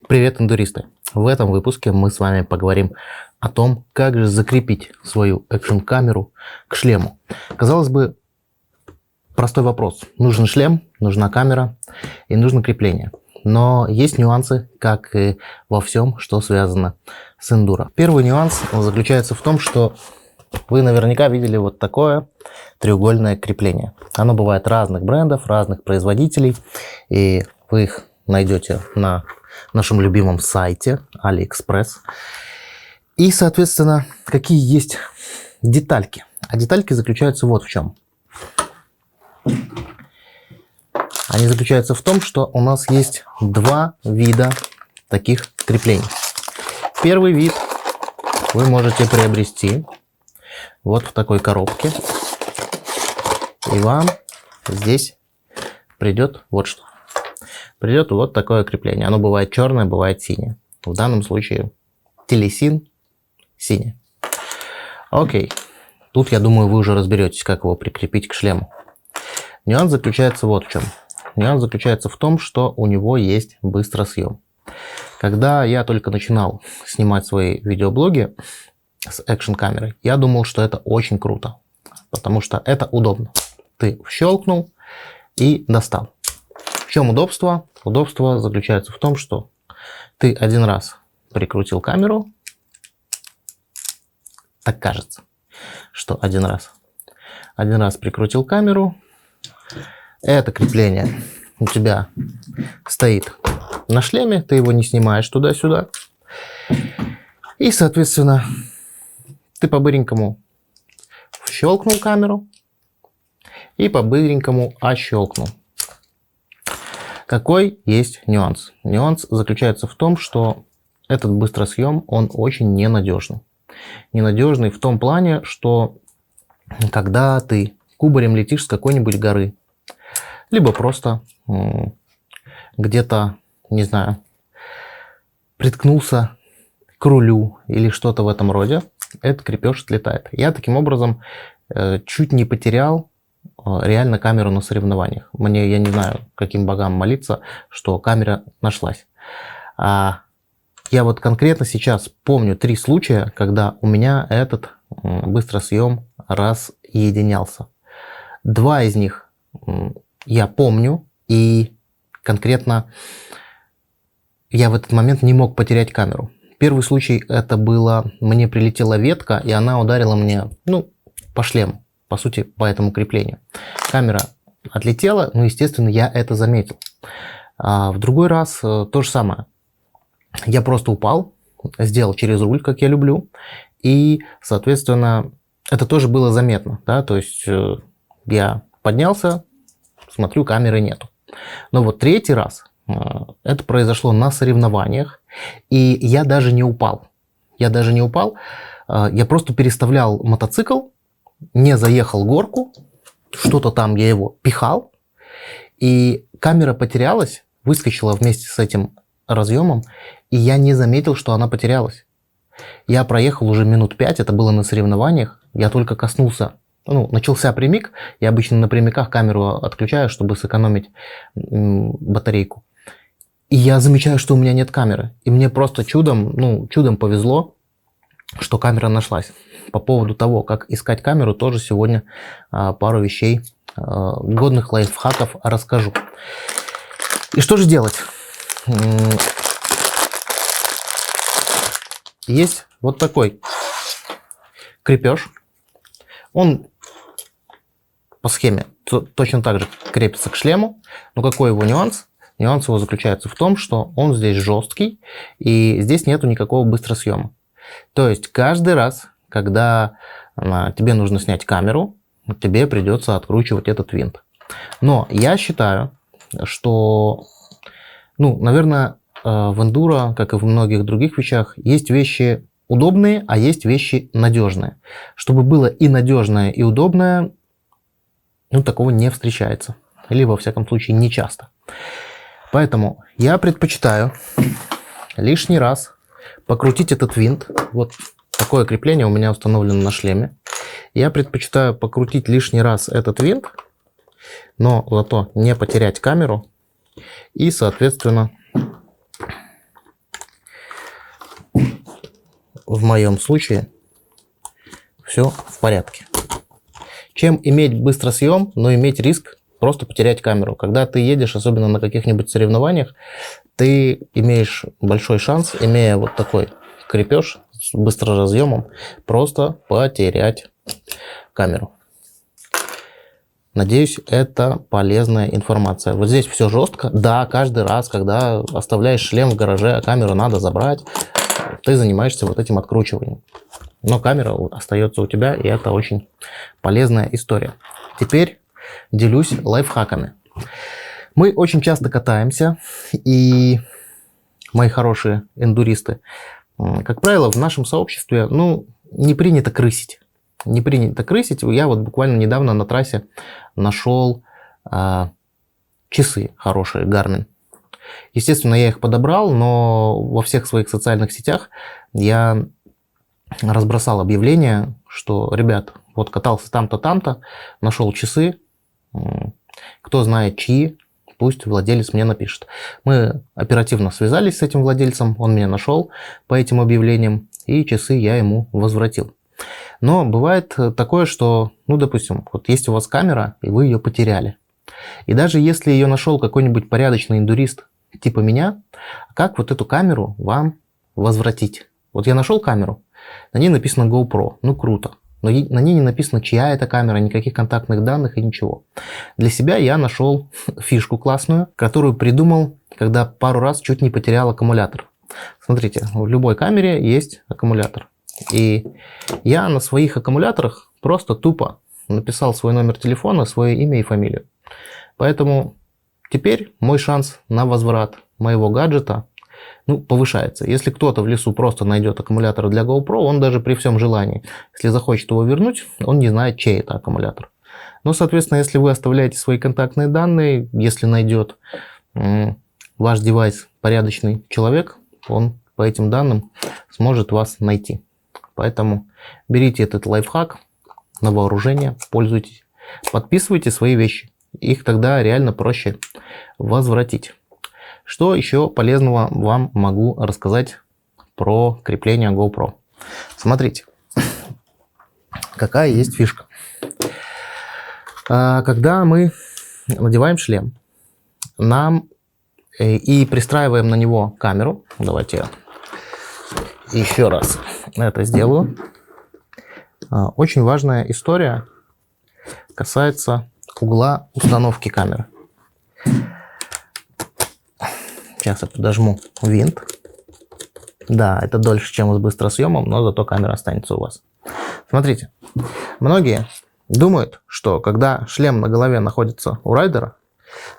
Привет, эндуристы! В этом выпуске мы с вами поговорим о том, как же закрепить свою экшн-камеру к шлему. Казалось бы, простой вопрос. Нужен шлем, нужна камера и нужно крепление. Но есть нюансы, как и во всем, что связано с эндуро. Первый нюанс заключается в том, что вы наверняка видели вот такое треугольное крепление. Оно бывает разных брендов, разных производителей, и вы их найдете на нашем любимом сайте AliExpress. И, соответственно, какие есть детальки. А детальки заключаются вот в чем. Они заключаются в том, что у нас есть два вида таких креплений. Первый вид вы можете приобрести вот в такой коробке. И вам здесь придет вот что. Придет вот такое крепление. Оно бывает черное, бывает синее. В данном случае телесин синий. Окей. Тут, я думаю, вы уже разберетесь, как его прикрепить к шлему. Нюанс заключается вот в чем. Нюанс заключается в том, что у него есть быстросъем. Когда я только начинал снимать свои видеоблоги с экшн-камерой, я думал, что это очень круто. Потому что это удобно. Ты щелкнул и достал. В чем удобство? Удобство заключается в том, что ты один раз прикрутил камеру. Так кажется, что один раз. Один раз прикрутил камеру. Это крепление у тебя стоит на шлеме. Ты его не снимаешь туда-сюда. И, соответственно, ты по-быренькому щелкнул камеру и по-быренькому отщелкнул. Какой есть нюанс? Нюанс заключается в том, что этот быстросъем, он очень ненадежный. Ненадежный в том плане, что когда ты кубарем летишь с какой-нибудь горы, либо просто где-то, не знаю, приткнулся к рулю или что-то в этом роде, этот крепеж отлетает. Я таким образом чуть не потерял реально камеру на соревнованиях. Мне, я не знаю, каким богам молиться, что камера нашлась. Я вот конкретно сейчас помню 3 случая, когда у меня этот быстросъем разъединялся. 2 из них я помню, и конкретно я в этот момент не мог потерять камеру. Первый случай это было, мне прилетела ветка, и она ударила мне, по шлему. По сути, по этому креплению. Камера отлетела, но, естественно, я это заметил. А в другой раз то же самое. Я просто упал, сделал через руль, как я люблю, и, соответственно, это тоже было заметно. Да? То есть я поднялся, смотрю, камеры нету. Но вот 3-й раз это произошло на соревнованиях, и я даже не упал. Я просто переставлял мотоцикл, не заехал горку, что-то там я его пихал, и камера потерялась, выскочила вместе с этим разъемом, и я не заметил, что она потерялась. Я проехал уже минут 5, это было на соревнованиях, я только коснулся, начался прямик, я обычно на прямиках камеру отключаю, чтобы сэкономить батарейку. И я замечаю, что у меня нет камеры, и мне просто чудом повезло, что камера нашлась. По поводу того, как искать камеру, тоже сегодня пару вещей, годных лайфхаков расскажу. И что же делать? Есть вот такой крепеж. Он по схеме точно так же крепится к шлему. Но какой его нюанс? Нюанс его заключается в том, что он здесь жесткий, и здесь нету никакого быстросъема. То есть каждый раз, когда тебе нужно снять камеру, тебе придется откручивать этот винт. Но я считаю, что, наверное, в эндуро, как и в многих других вещах, есть вещи удобные, а есть вещи надежные. Чтобы было и надежное, и удобное, такого не встречается. Или, во всяком случае, не часто. Поэтому я предпочитаю лишний раз покрутить этот винт. Вот такое крепление у меня установлено на шлеме. Я предпочитаю покрутить лишний раз этот винт, но зато не потерять камеру и, соответственно, в моем случае все в порядке. Чем иметь быстросъем, но иметь риск просто потерять камеру. Когда ты едешь, особенно на каких-нибудь соревнованиях, ты имеешь большой шанс, имея вот такой крепеж с быстроразъемом, просто потерять камеру. Надеюсь, это полезная информация. Вот здесь все жестко. Да, каждый раз, когда оставляешь шлем в гараже, камеру надо забрать, ты занимаешься вот этим откручиванием. Но камера остается у тебя, и это очень полезная история. Теперь делюсь лайфхаками. Мы очень часто катаемся, и мои хорошие эндуристы, как правило, в нашем сообществе, не принято крысить. Не принято крысить. Я вот буквально недавно на трассе нашел часы хорошие Garmin. Естественно, я их подобрал, но во всех своих социальных сетях я разбросал объявление, что, ребят, вот катался там-то, там-то, нашел часы, кто знает чьи, пусть владелец мне напишет. Мы оперативно связались с этим владельцем, он меня нашел по этим объявлениям, и часы я ему возвратил. Но бывает такое, что, допустим, вот есть у вас камера, и вы ее потеряли. И даже если ее нашел какой-нибудь порядочный эндурист типа меня, как вот эту камеру вам возвратить? Вот я нашел камеру, на ней написано GoPro, круто. Но на ней не написано, чья это камера, никаких контактных данных и ничего. Для себя я нашел фишку классную, которую придумал, когда пару раз чуть не потерял аккумулятор. Смотрите, в любой камере есть аккумулятор. И я на своих аккумуляторах просто тупо написал свой номер телефона, свое имя и фамилию. Поэтому теперь мой шанс на возврат моего гаджета повышается. Если кто-то в лесу просто найдет аккумулятор для GoPro, он даже при всем желании, если захочет его вернуть, он не знает, чей это аккумулятор. Но, соответственно, если вы оставляете свои контактные данные, если найдет ваш девайс порядочный человек, он по этим данным сможет вас найти. Поэтому берите этот лайфхак на вооружение, пользуйтесь, подписывайте свои вещи. Их тогда реально проще возвратить. Что еще полезного вам могу рассказать про крепление GoPro? Смотрите, какая есть фишка. Когда мы надеваем шлем, нам и пристраиваем на него камеру, давайте я еще раз это сделаю. Очень важная история касается угла установки камеры. Сейчас я подожму винт. Да, это дольше, чем с быстросъемом, но зато камера останется у вас. Смотрите, многие думают, что когда шлем на голове находится у райдера,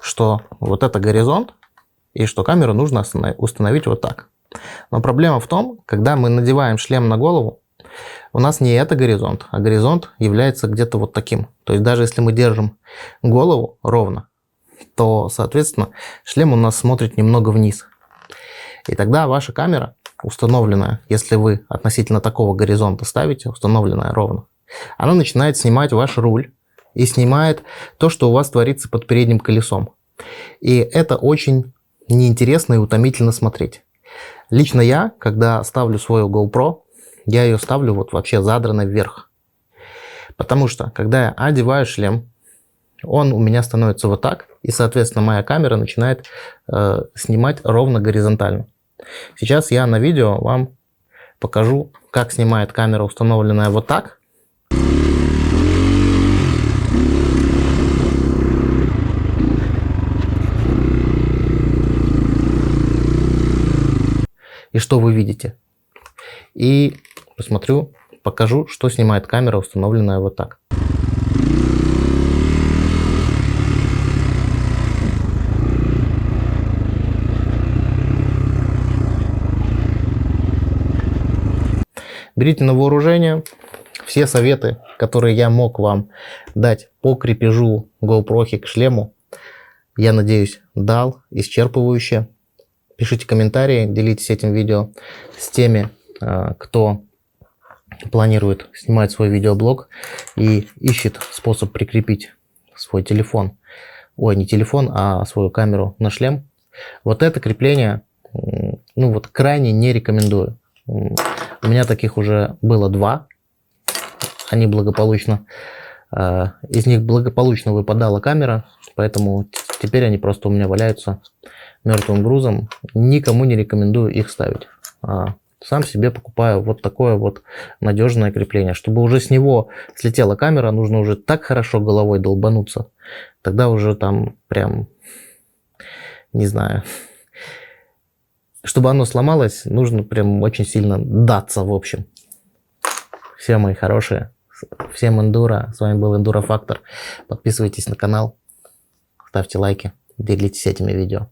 что вот это горизонт, и что камеру нужно установить вот так. Но проблема в том, когда мы надеваем шлем на голову, у нас не это горизонт, а горизонт является где-то вот таким. То есть даже если мы держим голову ровно, то, соответственно, шлем у нас смотрит немного вниз. И тогда ваша камера, установленная, если вы относительно такого горизонта ставите, установленная ровно, она начинает снимать ваш руль и снимает то, что у вас творится под передним колесом. И это очень неинтересно и утомительно смотреть. Лично я, когда ставлю свою GoPro, я ее ставлю вот вообще задранной вверх. Потому что, когда я одеваю шлем, он у меня становится вот так, и, соответственно, моя камера начинает снимать ровно горизонтально. Сейчас я на видео вам покажу, как снимает камера, установленная вот так. И что вы видите. И покажу, что снимает камера, установленная вот так. Берите на вооружение все советы, которые я мог вам дать по крепежу GoPro к шлему. Я надеюсь, дал исчерпывающе. Пишите комментарии, делитесь этим видео с теми, кто планирует снимать свой видеоблог и ищет способ прикрепить свой телефон, не телефон, а свою камеру на шлем. Вот это крепление, крайне не рекомендую. У меня таких уже было 2. Они благополучно... Из них благополучно выпадала камера, поэтому теперь они просто у меня валяются мертвым грузом. Никому не рекомендую их ставить. Сам себе покупаю вот такое вот надежное крепление. Чтобы уже с него слетела камера, нужно уже так хорошо головой долбануться. Тогда уже там прям, не знаю. Чтобы оно сломалось, нужно прям очень сильно даться, в общем. Все мои хорошие. Всем эндуро. С вами был Эндуро Фактор. Подписывайтесь на канал, ставьте лайки, делитесь этими видео.